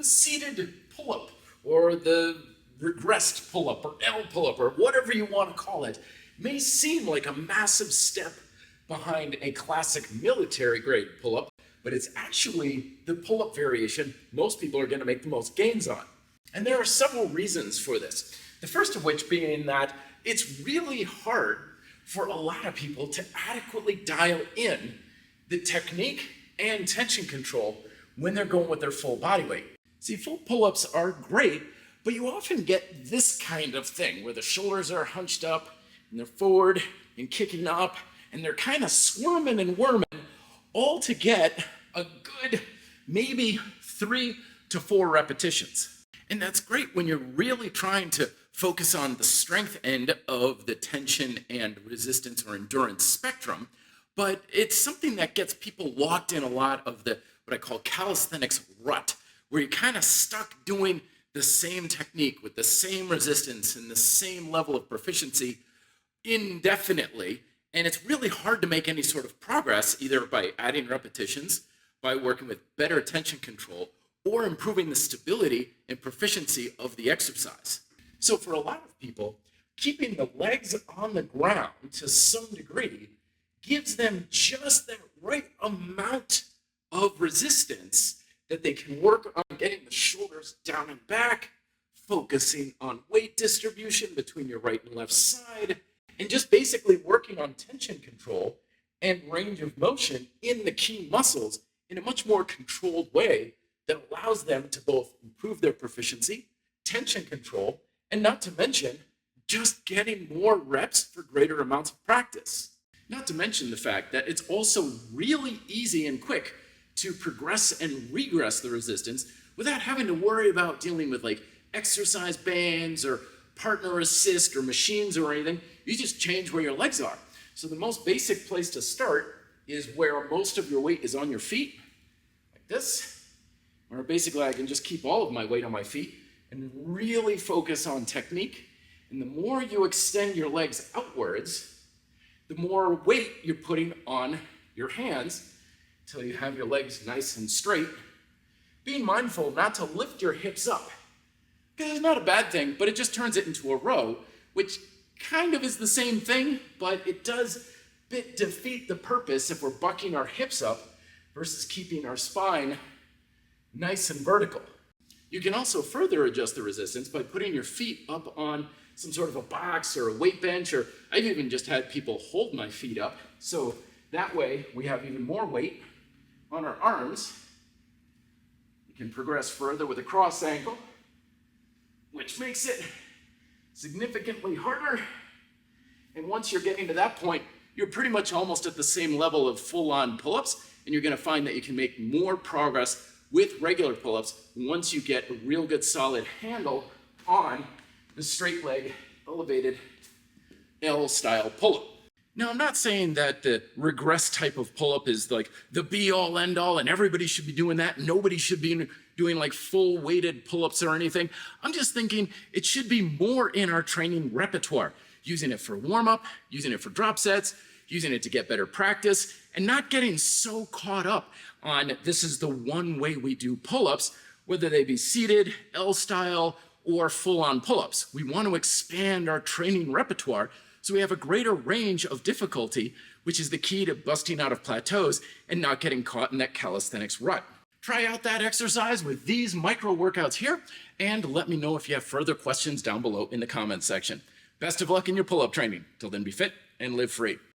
the seated pull-up or the regressed pull-up or L pull-up or whatever you want to call it may seem like a massive step behind a classic military grade pull-up, but it's actually the pull-up variation most people are going to make the most gains on. And there are several reasons for this. The first of which being that it's really hard for a lot of people to adequately dial in the technique and tension control when they're going with their full body weight. See, full pull-ups are great, but you often get this kind of thing where the shoulders are hunched up and they're forward and kicking up and they're kind of squirming and worming, all to get a good maybe 3 to 4 repetitions. And that's great when you're really trying to focus on the strength end of the tension and resistance or endurance spectrum, but it's something that gets people locked in a lot of the what I call calisthenics rut, where you're kind of stuck doing the same technique with the same resistance and the same level of proficiency indefinitely. And it's really hard to make any sort of progress, either by adding repetitions, by working with better tension control, or improving the stability and proficiency of the exercise. So for a lot of people, keeping the legs on the ground to some degree gives them just that right amount of resistance that they can work on getting the shoulders down and back, focusing on weight distribution between your right and left side, and just basically working on tension control and range of motion in the key muscles in a much more controlled way that allows them to both improve their proficiency, tension control, and not to mention just getting more reps for greater amounts of practice. Not to mention the fact that it's also really easy and quick to progress and regress the resistance without having to worry about dealing with like exercise bands or partner assist or machines or anything. You just change where your legs are. So the most basic place to start is where most of your weight is on your feet, like this, or basically I can just keep all of my weight on my feet and really focus on technique. And the more you extend your legs outwards, the more weight you're putting on your hands until you have your legs nice and straight. Being mindful not to lift your hips up, because it's not a bad thing, but it just turns it into a row, which kind of is the same thing, but it does defeat the purpose if we're bucking our hips up versus keeping our spine nice and vertical. You can also further adjust the resistance by putting your feet up on some sort of a box or a weight bench, or I've even just had people hold my feet up. So that way we have even more weight on our arms. You can progress further with a cross angle, which makes it significantly harder. And once you're getting to that point, you're pretty much almost at the same level of full-on pull-ups, and you're gonna find that you can make more progress with regular pull-ups once you get a real good solid handle on the straight leg elevated L-style pull-up. Now, I'm not saying that the regress type of pull-up is like the be-all, end-all, and everybody should be doing that. Nobody should be doing like full weighted pull-ups or anything. I'm just thinking it should be more in our training repertoire, using it for warm-up, using it for drop sets, using it to get better practice, and not getting so caught up on this is the one way we do pull-ups, whether they be seated, L-style, or full-on pull-ups. We want to expand our training repertoire so we have a greater range of difficulty, which is the key to busting out of plateaus and not getting caught in that calisthenics rut. Try out that exercise with these micro workouts here, and let me know if you have further questions down below in the comments section. Best of luck in your pull-up training. Till then, be fit and live free.